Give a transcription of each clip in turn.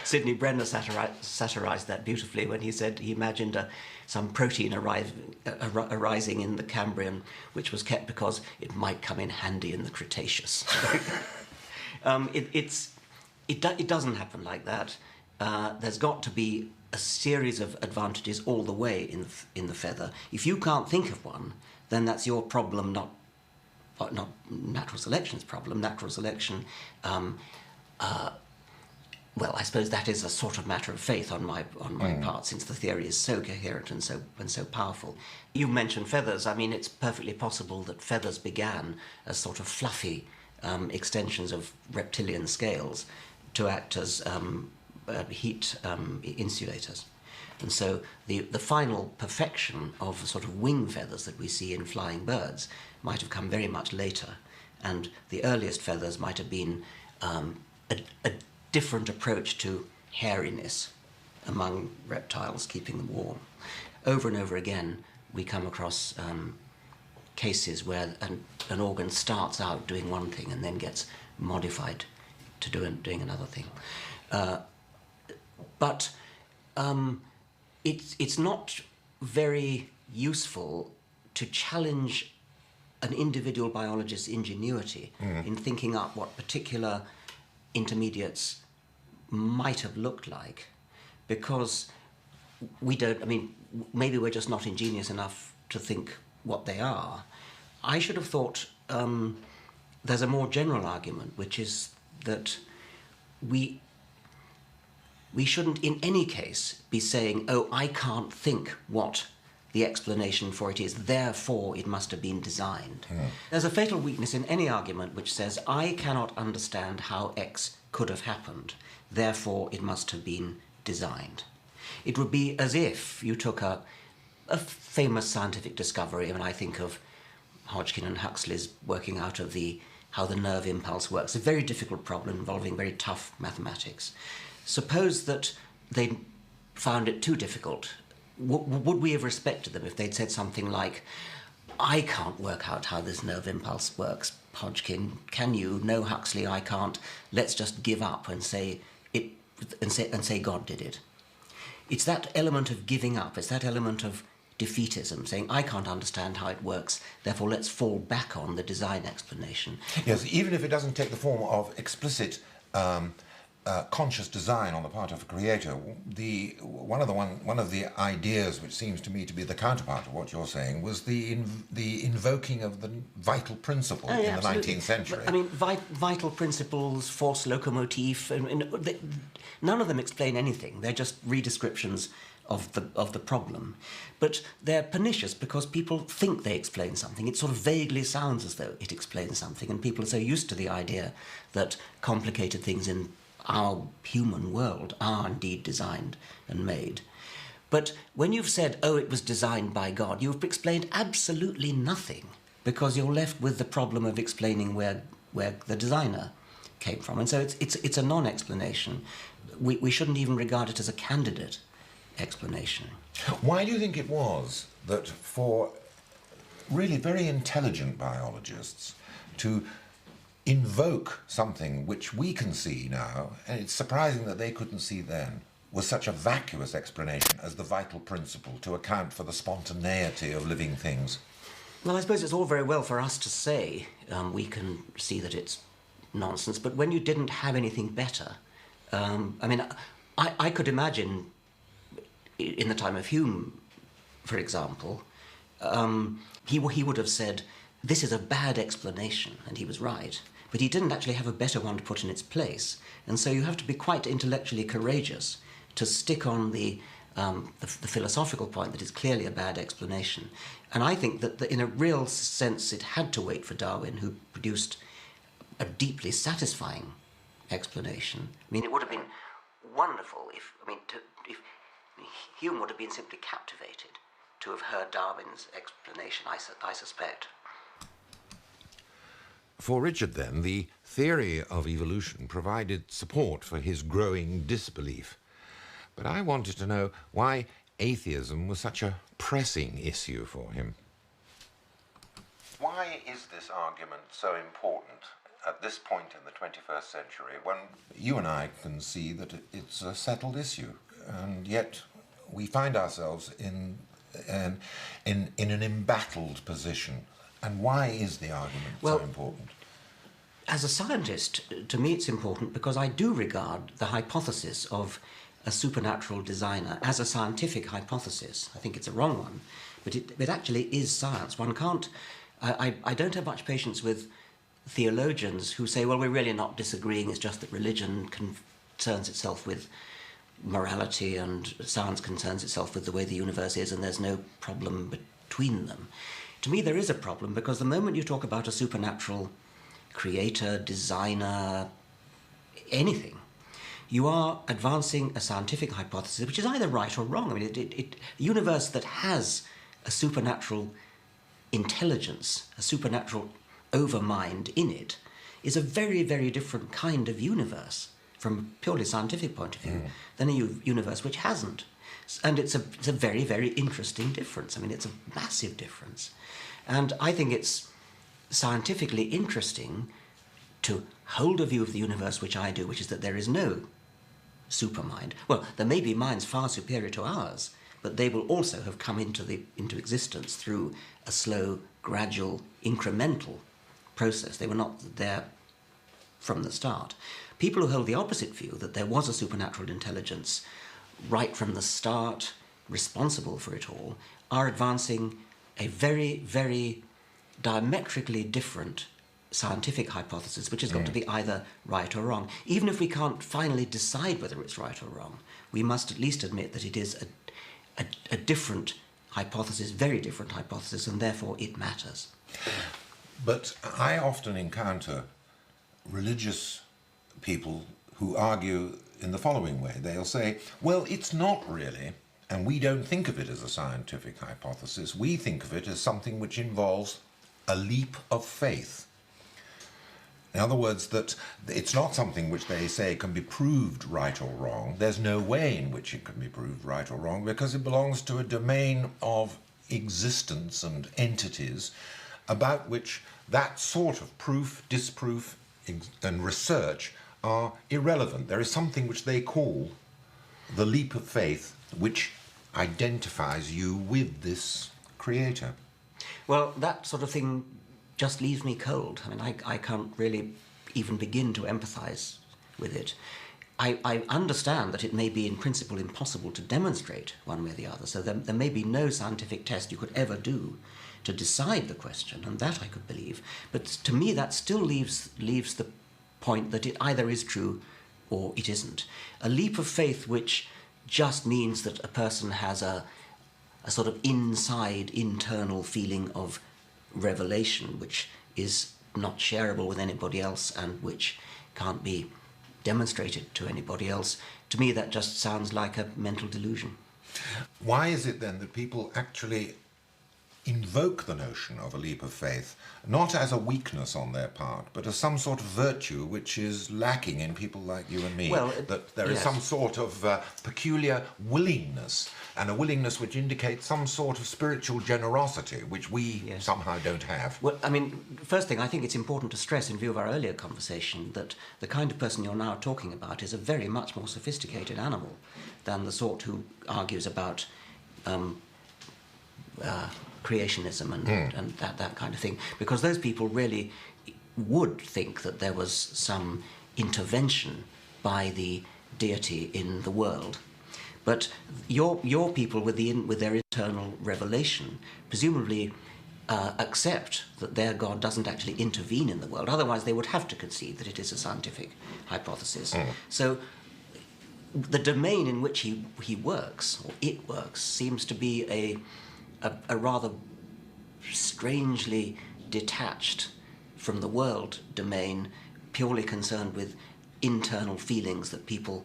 Sidney Brenner satirised that beautifully when he said he imagined some protein arising in the Cambrian, which was kept because it might come in handy in the Cretaceous. It doesn't happen like that. There's got to be a series of advantages all the way in the feather. If you can't think of one, then that's your problem, not natural selection's problem. Natural selection, well, I suppose that is a sort of matter of faith on my part, since the theory is so coherent and so powerful. You mentioned feathers. I mean, it's perfectly possible that feathers began as sort of fluffy extensions of reptilian scales to act as heat insulators. And so the final perfection of the sort of wing feathers that we see in flying birds might have come very much later, and the earliest feathers might have been a different approach to hairiness among reptiles, keeping them warm. Over and over again, we come across cases where an organ starts out doing one thing and then gets modified to doing another thing. But it's not very useful to challenge an individual biologist's ingenuity in thinking up what particular intermediates might have looked like, because we don't, I mean, maybe we're just not ingenious enough to think what they are. I should have thought there's a more general argument, which is that we shouldn't in any case be saying, oh, I can't think what the explanation for it is, therefore it must have been designed. There's a fatal weakness in any argument which says, I cannot understand how X could have happened, therefore it must have been designed. It would be as if you took a famous scientific discovery, I mean, I think of Hodgkin and Huxley's working out of how the nerve impulse works, a very difficult problem involving very tough mathematics. Suppose that they found it too difficult. Would we have respected them if they'd said something like, I can't work out how this nerve impulse works, Hodgkin, can you? No, Huxley, I can't. Let's just give up and say God did it. It's that element of giving up, it's that element of defeatism, saying, I can't understand how it works, therefore let's fall back on the design explanation. Yes, even if it doesn't take the form of explicit conscious design on the part of a creator, one of the ideas which seems to me to be the counterpart of what you're saying was the invoking of the vital principle in absolutely. The 19th century. I mean, vital principles, force locomotive, none of them explain anything. They're just redescriptions of the problem. But they're pernicious because people think they explain something. It sort of vaguely sounds as though it explains something, and people are so used to the idea that complicated things in our human world are indeed designed and made. But when you've said, oh, it was designed by God, you've explained absolutely nothing, because you're left with the problem of explaining where the designer came from. And so it's a non-explanation. We shouldn't even regard it as a candidate explanation. Why do you think it was that for really very intelligent biologists to invoke something which we can see now, and it's surprising that they couldn't see then, was such a vacuous explanation as the vital principle to account for the spontaneity of living things? Well, I suppose it's all very well for us to say we can see that it's nonsense, but when you didn't have anything better, I mean, I could imagine in the time of Hume, for example, he would have said, this is a bad explanation, and he was right. But he didn't actually have a better one to put in its place. And so you have to be quite intellectually courageous to stick on the philosophical point that it's clearly a bad explanation. And I think that in a real sense it had to wait for Darwin, who produced a deeply satisfying explanation. I mean, it would have been wonderful if Hume would have been simply captivated to have heard Darwin's explanation, I suspect. For Richard, then, the theory of evolution provided support for his growing disbelief. But I wanted to know why atheism was such a pressing issue for him. Why is this argument so important? at this point in the 21st century when you and I can see that it's a settled issue, and yet we find ourselves in an embattled position. And why is the argument so important? As a scientist, to me it's important because I do regard the hypothesis of a supernatural designer as a scientific hypothesis. I think it's a wrong one, but it actually is science. One can't... I don't have much patience with theologians who say, well, we're really not disagreeing, it's just that religion concerns itself with morality and science concerns itself with the way the universe is, and there's no problem between them. To me, there is a problem, because the moment you talk about a supernatural creator, designer, anything, you are advancing a scientific hypothesis, which is either right or wrong. I mean, a universe that has a supernatural intelligence, a supernatural overmind in it, is a very, very different kind of universe from a purely scientific point of view than a universe which hasn't. And it's a very, very interesting difference. I mean, it's a massive difference. And I think it's scientifically interesting to hold a view of the universe which I do, which is that there is no supermind. Well, there may be minds far superior to ours, but they will also have come into existence through a slow, gradual, incremental process. They were not there from the start. People who hold the opposite view, that there was a supernatural intelligence right from the start, responsible for it all, are advancing a very, very diametrically different scientific hypothesis, which has got to be either right or wrong. Even if we can't finally decide whether it's right or wrong, we must at least admit that it is a different hypothesis, very different hypothesis, and therefore it matters. But I often encounter religious people who argue in the following way. They'll say, well, it's not really, and we don't think of it as a scientific hypothesis. We think of it as something which involves a leap of faith. In other words, that it's not something which they say can be proved right or wrong. There's no way in which it can be proved right or wrong, because it belongs to a domain of existence and entities about which that sort of proof, disproof, and research are irrelevant. There is something which they call the leap of faith, which identifies you with this creator. Well, that sort of thing just leaves me cold. I mean, I can't really even begin to empathise with it. I understand that it may be in principle impossible to demonstrate one way or the other, so there may be no scientific test you could ever do to decide the question, and that I could believe. But to me, that still leaves the point that it either is true or it isn't. A leap of faith which just means that a person has a sort of internal feeling of revelation, which is not shareable with anybody else and which can't be demonstrated to anybody else. To me, that just sounds like a mental delusion. Why is it then that people actually invoke the notion of a leap of faith, not as a weakness on their part, but as some sort of virtue which is lacking in people like you and me? Well, that there is some sort of peculiar willingness, and a willingness which indicates some sort of spiritual generosity, which we somehow don't have. Well, I mean, first thing, I think it's important to stress, in view of our earlier conversation, that the kind of person you're now talking about is a very much more sophisticated animal than the sort who argues about creationism and that kind of thing, because those people really would think that there was some intervention by the deity in the world. But your people with their internal revelation presumably accept that their God doesn't actually intervene in the world. Otherwise, they would have to concede that it is a scientific hypothesis. So the domain in which he works, or it works, seems to be a rather strangely detached from the world domain, purely concerned with internal feelings that people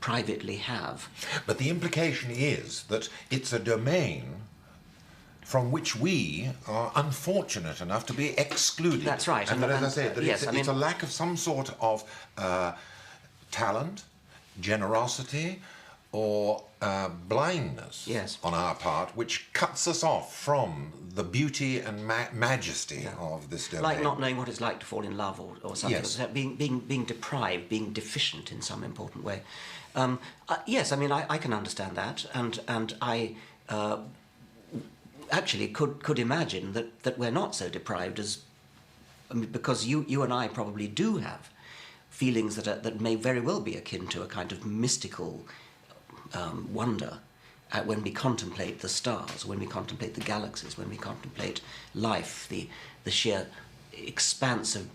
privately have. But the implication is that it's a domain from which we are unfortunate enough to be excluded. That's right. And that, as I said, that it's a lack of some sort of talent, generosity, or blindness Yes. on our part, which cuts us off from the beauty and majesty of this domain. Like not knowing what it's like to fall in love or something. Yes. Being deprived, being deficient in some important way. Yes, I mean, I can understand that, and I actually could imagine that we're not so deprived as... I mean, because you and I probably do have feelings that may very well be akin to a kind of mystical wonder when we contemplate the stars, when we contemplate the galaxies, when we contemplate life, the sheer expanse of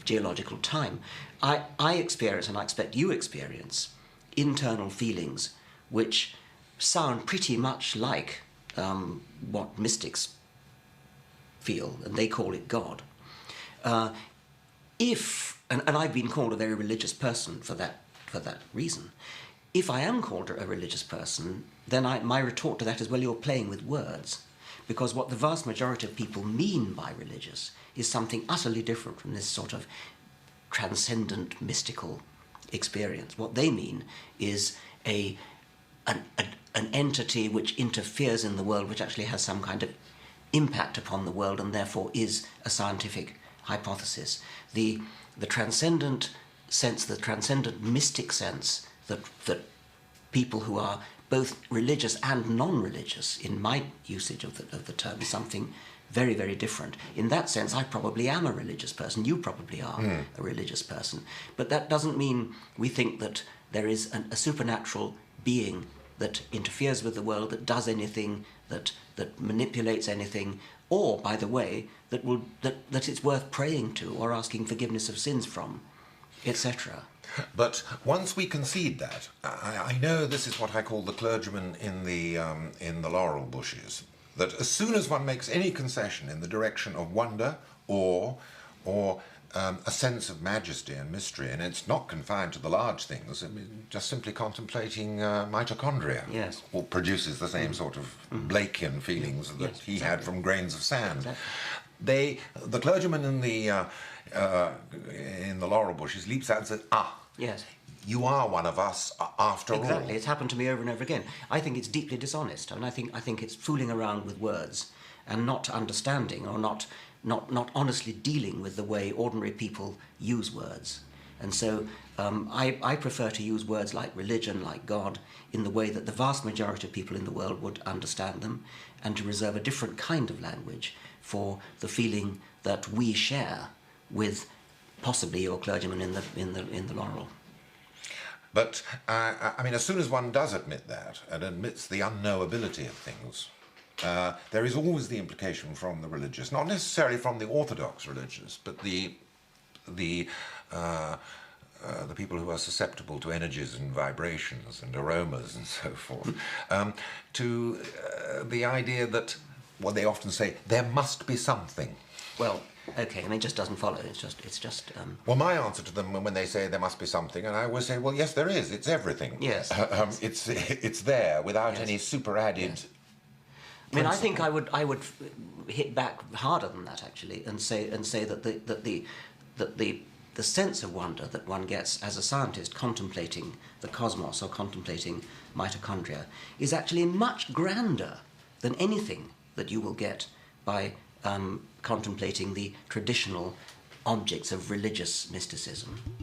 geological time. I experience, and I expect you experience, internal feelings which sound pretty much like what mystics feel, and they call it God. And I've been called a very religious person for that reason. If I am called a religious person, then my retort to that is, well, you're playing with words, because what the vast majority of people mean by religious is something utterly different from this sort of transcendent mystical experience. What they mean is an entity which interferes in the world, which actually has some kind of impact upon the world and therefore is a scientific hypothesis. The transcendent sense, the transcendent mystic sense that people who are both religious and non-religious, in my usage of the term, is something very, very different. In that sense, I probably am a religious person. You probably are a religious person. But that doesn't mean we think that there is a supernatural being that interferes with the world, that does anything, that manipulates anything, or, by the way, that it's worth praying to or asking forgiveness of sins from, etc. But once we concede that, I know this is what I call the clergyman in the laurel bushes, that as soon as one makes any concession in the direction of wonder or a sense of majesty and mystery, and it's not confined to the large things, I mean, just simply contemplating mitochondria, yes, or produces the same sort of Blakean feelings that he had from grains of sand. Exactly. The clergyman in the laurel bushes leaps out and says, yes, you are one of us after all. Exactly, it's happened to me over and over again. I think it's deeply dishonest, and I think it's fooling around with words and not understanding or not honestly dealing with the way ordinary people use words. And so I prefer to use words like religion, like God, in the way that the vast majority of people in the world would understand them, and to reserve a different kind of language for the feeling that we share with possibly your clergyman in the laurel. But, I mean, as soon as one does admit that, and admits the unknowability of things, there is always the implication from the religious, not necessarily from the orthodox religious, but the people who are susceptible to energies and vibrations and aromas and so forth, to the idea that, well, they often say, there must be something. Well, okay, I mean, it just doesn't follow. It's just. Well, my answer to them when they say there must be something, and I always say, well, yes, there is. It's everything. Yes. It's there without any super added. Yes. I mean, I think I would hit back harder than that, actually, and say that the sense of wonder that one gets as a scientist contemplating the cosmos or contemplating mitochondria is actually much grander than anything that you will get by contemplating the traditional objects of religious mysticism.